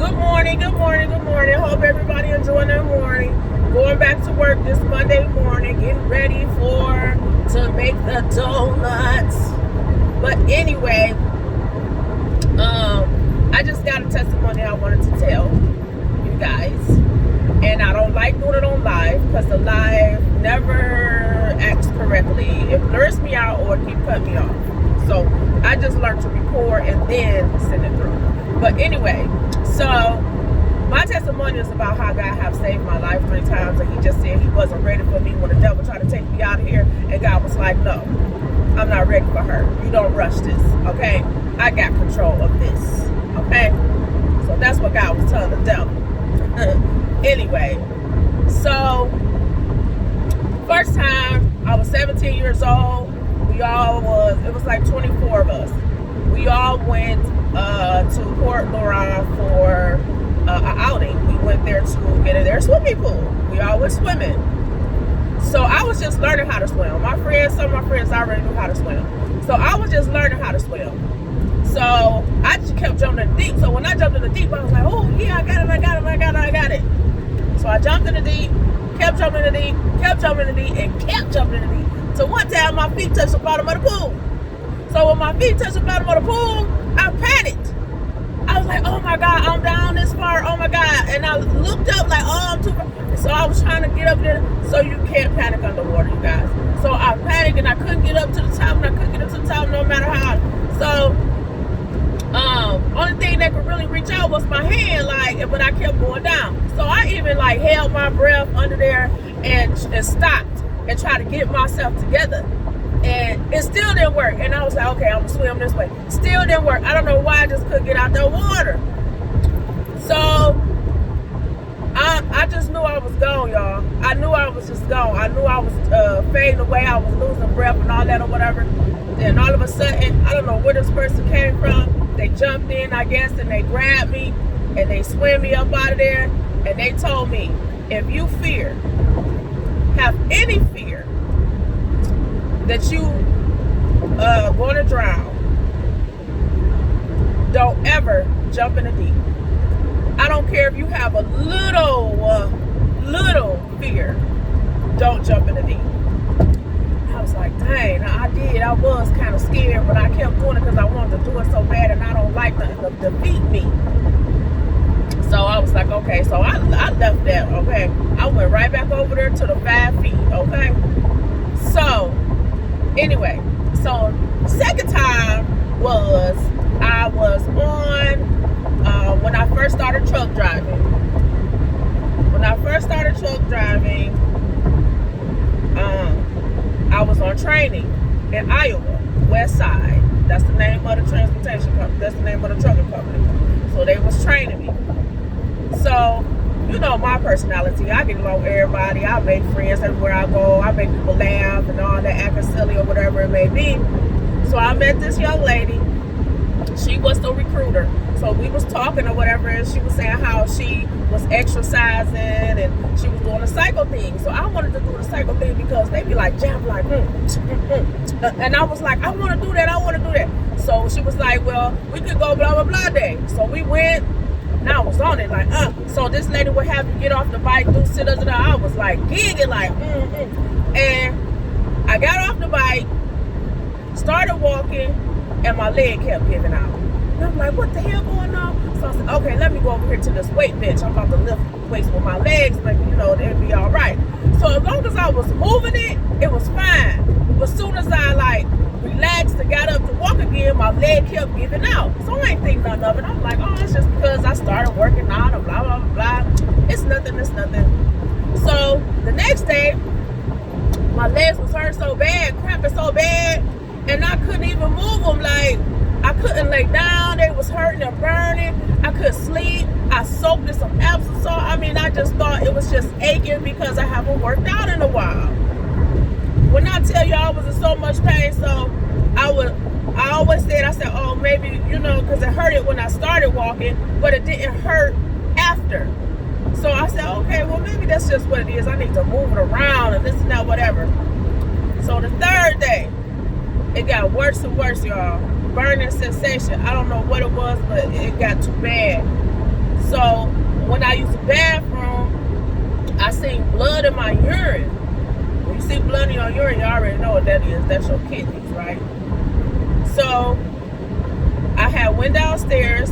Good morning, good morning, good morning. Hope everybody enjoying their morning. Going back to work this Monday morning, getting ready to make the donuts. But anyway, I just got a testimony I wanted to tell you guys. And I don't like doing it on live because the live never acts correctly. It blurs me out or it keep cutting me off. So I just learned to record and then send it through. But anyway, so my testimony is about how God have saved my life 3 times, and he just said he wasn't ready for me when the devil tried to take me out of here, and God was like, no, I'm not ready for her. You don't rush this, okay? I got control of this, okay? So that's what God was telling the devil. Anyway, so first time I was 17 years old. It was like 24 of us. We all went to Port Laurent for an outing. We went there to get in their swimming pool. We all went swimming. So I was just learning how to swim. Some of my friends already knew how to swim. So I was just learning how to swim. So I just kept jumping in the deep. So when I jumped in the deep, I was like, oh yeah, I got it. So I jumped in the deep, kept jumping in the deep, kept jumping in the deep, and kept jumping in the deep. So one time my feet touched the bottom of the pool. So when my feet touched the bottom of the pool, I panicked. I was like, oh my God, I'm down this far, oh my God. And I looked up like, oh, I'm too far. So I was trying to get up there. So you can't panic underwater, you guys. So I panicked and I couldn't get up to the top, and I couldn't get up to the top no matter how. So only thing that could really reach out was my hand, but I kept going down. So I even held my breath under there and stopped and tried to get myself together. And it still didn't work. And I was like, okay, I'm gonna swim this way. Still didn't work. I don't know why I just couldn't get out the water. So I just knew I was gone, y'all. I knew I was just gone. I knew I was fading away. I was losing breath and all that or whatever. Then all of a sudden, I don't know where this person came from. They jumped in, I guess, and they grabbed me and they swam me up out of there. And they told me, if you have any fear that you going to drown, don't ever jump in the deep. I don't care if you have a little fear, don't jump in the deep. I was like, dang, I did. I was kind of scared, but I kept doing it because I wanted to do it so bad, and I don't like nothing to defeat me. So I was like, okay. So I left that, okay. I went right back over there to the 5 feet, okay. So anyway, so second time was I was on when I first started truck driving. I was on training in Iowa, West Side. That's the name of the transportation company. That's the name of the trucking company. So they was training me. So, you know my personality. I get along with everybody. I make friends everywhere I go. I make people laugh and all that, acting silly or whatever it may be. So I met this young lady. She was the recruiter. So we was talking or whatever, and she was saying how she was exercising and she was doing the cycle thing. So I wanted to do the cycle thing because they be like, jump like, and I was like, I want to do that. So she was like, well, we could go blah, blah, blah day. So we went. And I was on it So this lady would have you get off the bike, do sit-ups, and I was like gigging And I got off the bike, started walking, and my leg kept giving out. And I'm like, what the hell going on? So I said, okay, let me go over here to this weight bench. I'm about to lift weights with my legs, but they'll be all right. So as long as I was moving it was fine. But as soon as I relaxed and got up to walk again, my leg kept giving out. So I ain't think nothing of it. I'm like, oh, it's just because I started working out and blah, blah, blah, blah. It's nothing. So the next day, my legs was hurting so bad, cramping so bad, and I couldn't even move them. I couldn't lay down. They was hurting and burning. I couldn't sleep. I soaked in some Epsom salt. I just thought it was just aching because I haven't worked out in a while. When I tell you I was in so much pain, so I always said, oh, maybe, because it hurted when I started walking, but it didn't hurt after. So I said, okay, well, maybe that's just what it is. I need to move it around and this and that, whatever. So the third day, it got worse and worse, y'all. Burning sensation. I don't know what it was, but it got too bad. So when I used the bathroom, I seen blood in my urine. When you see blood in your urine, you already know what that is. That's your kidneys, right? So I had went downstairs.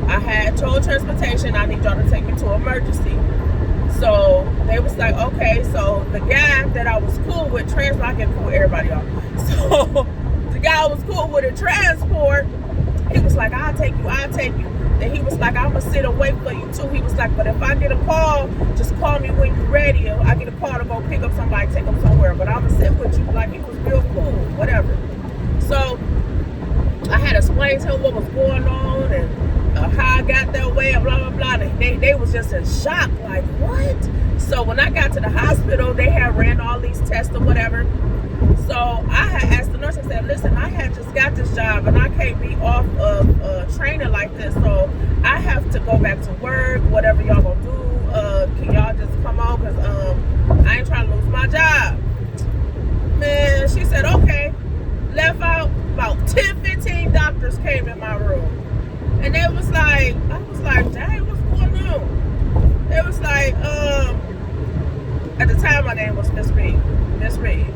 I had told transportation, I need y'all to take me to emergency. So they was like, okay. So the guy that I was cool with, I get cool with everybody, y'all. So the guy I was cool with in transport, he was like, I'll take you. And he was like, I'm going to sit and wait for you too. He was like, but if I get a call, just call me when you're ready. I get a call to go pick up somebody, take them somewhere. But I'm going to sit with you. Like, he was real cool, whatever. So I had to explain to him what was going on and how I got that way and blah, blah, blah. And they was just in shock, like, what? So when I got to the hospital, they had ran all these tests or whatever. So I had asked the nurse, I said, listen, I had just got this job and I can't be off of training like this. So I have to go back to work, whatever y'all gonna do. Can y'all just come on? Because I ain't trying to lose my job. Man, she said, okay. Left out, about 10, 15 doctors came in my room. And they was like, I was like, dang, what's going on? They was like, at the time my name was Miss Reed. Miss Reed,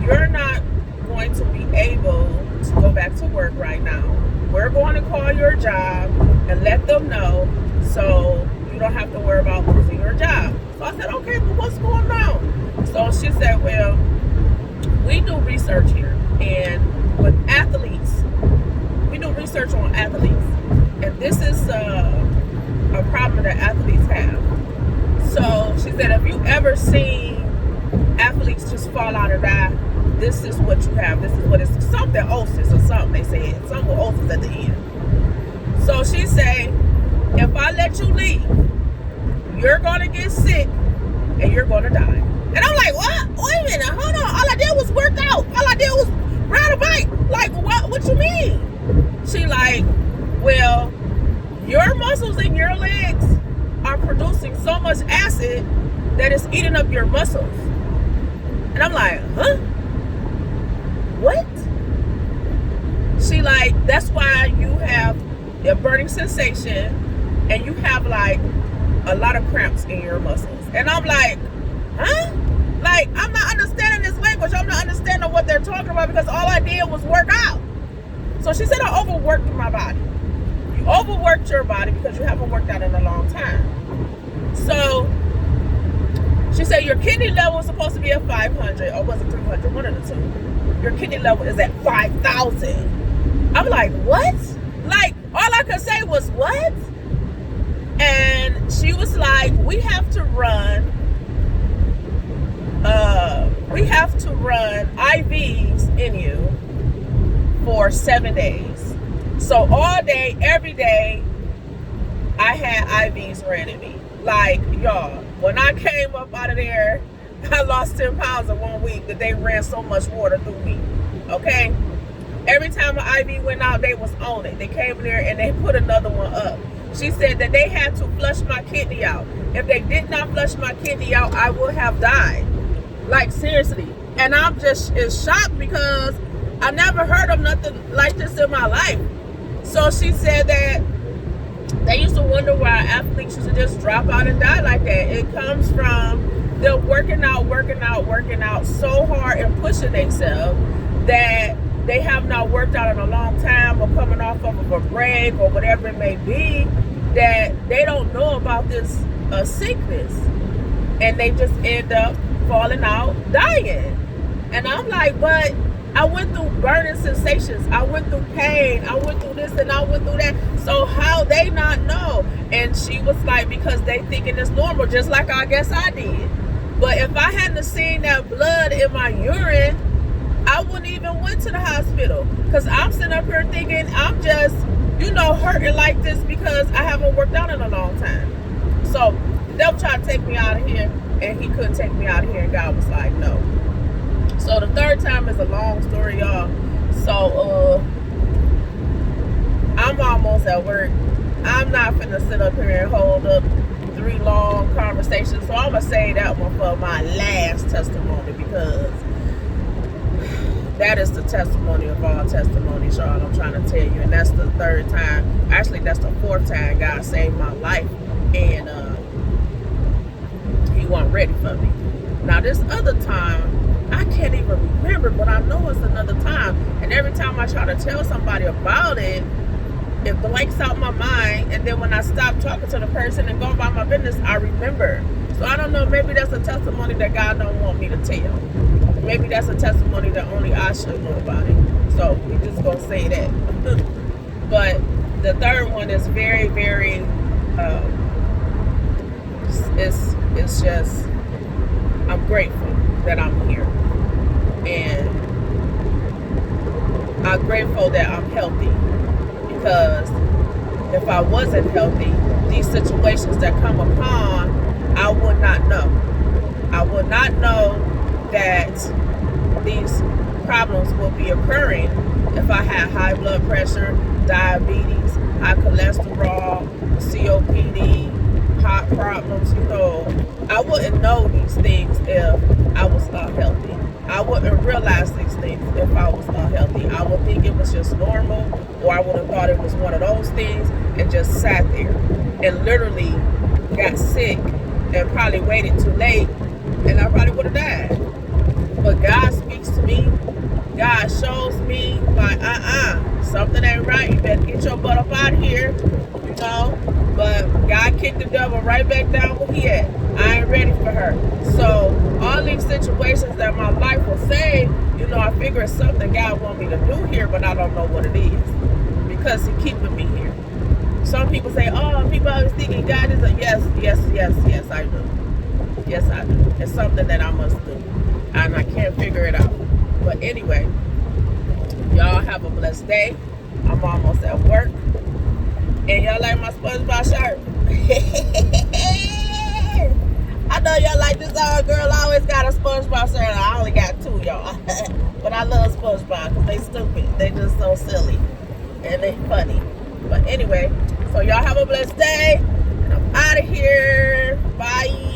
you're not going to be able to go back to work right now. We're going to call your job and let them know so you don't have to worry about losing your job. So I said, okay, but what's going on? So she said, well, we do research here, and with athletes, we do research on athletes, and this is a problem that athletes have. So she said, have you ever seen athletes just fall out or die? This is what you have. This is what it's something osis or something. They said something with osis at the end. So she said, if I let you leave, you're gonna get sick and you're gonna die. And I'm like, what? Wait a minute, hold on. All I did was work out. All I did was ride a bike. Like, what you mean? She like, well, your muscles in your legs are producing so much acid that it's eating up your muscles. And I'm like, huh? What? She like, that's why you have a burning sensation and you have like a lot of cramps in your muscles. And I'm like, huh? Like, I'm not understanding this language. I'm not understanding what they're talking about because all I did was work out. So she said I overworked my body. You overworked your body because you haven't worked out in a long time. So she said your kidney level is supposed to be at 500, or was it 300? One of the two. Your kidney level is at 5,000. I'm like, what? Like, all I could say was, what? And she was like, we have to run IVs in you for 7 days. So all day, every day, I had IVs ran in me. Like, y'all, when I came up out of there, I lost 10 pounds in 1 week that they ran so much water through me. Okay? Every time an IV went out, they was on it. They came there and they put another one up. She said that they had to flush my kidney out. If they did not flush my kidney out, I would have died. Like, seriously. And I'm just in shock because I never heard of nothing like this in my life. So she said that they used to wonder why athletes used to just drop out and die like that. It comes from them working out so hard and pushing themselves that they have not worked out in a long time or coming off of a break or whatever it may be, that they don't know about this sickness. And they just end up falling out, dying. And I'm like, but I went through burning sensations. I went through pain. I went through this and I went through that. So how they not know? And she was like, because they thinking it's normal, just like I guess I did. But if I hadn't seen that blood in my urine, I wouldn't even went to the hospital. Because I'm sitting up here thinking I'm just, hurting like this because I haven't worked out in a long time. So the devil tried to take me out of here and he couldn't take me out of here, and God was like, no. So the third time is a long story, y'all. So I'm almost at work. I'm not finna sit up here and hold up 3 long conversations. So I'm gonna say that one for my last testimony, because that is the testimony of all testimonies, y'all. I'm trying to tell you, and that's the third time. I Actually, that's the 4th time God saved my life, and he wasn't ready for me. Now this other time, I can't even remember, but I know it's another time. And every time I try to tell somebody about it, it blanks out my mind. And then when I stop talking to the person and go about my business, I remember. So I don't know, maybe that's a testimony that God don't want me to tell. Maybe that's a testimony that only I should know about it. So we just gonna say that. But the third one is very, very, it's just, I'm grateful that I'm here. And I'm grateful that I'm healthy, because if I wasn't healthy, these situations that come upon, I would not know. I would not know that these problems will be occurring if I had high blood pressure, diabetes, high cholesterol, COPD, heart problems. I wouldn't know these things if I was unhealthy. I wouldn't realize these things if I was unhealthy. I would think it was just normal, or I would have thought it was one of those things and just sat there and literally got sick and probably waited too late, and I probably would have died. But God speaks to me. God shows me, like, something ain't right. You better get your butt up out of here, But God kicked the devil right back down where he at. I ain't ready for her. So all these situations that my life will say, I figure it's something God want me to do here, but I don't know what it is, because he keeping me here. Some people say, people always thinking God is a yes, I do. Yes, I do. It's something that I must do, and I can't figure it out. But anyway, y'all have a blessed day. I'm almost at work. And y'all like my SpongeBob shirt? I know y'all like this old girl always got a SpongeBob shirt. I only got 2, y'all. But I love SpongeBob because they stupid. They just so silly. And they funny. But anyway, so y'all have a blessed day. And I'm out of here. Bye.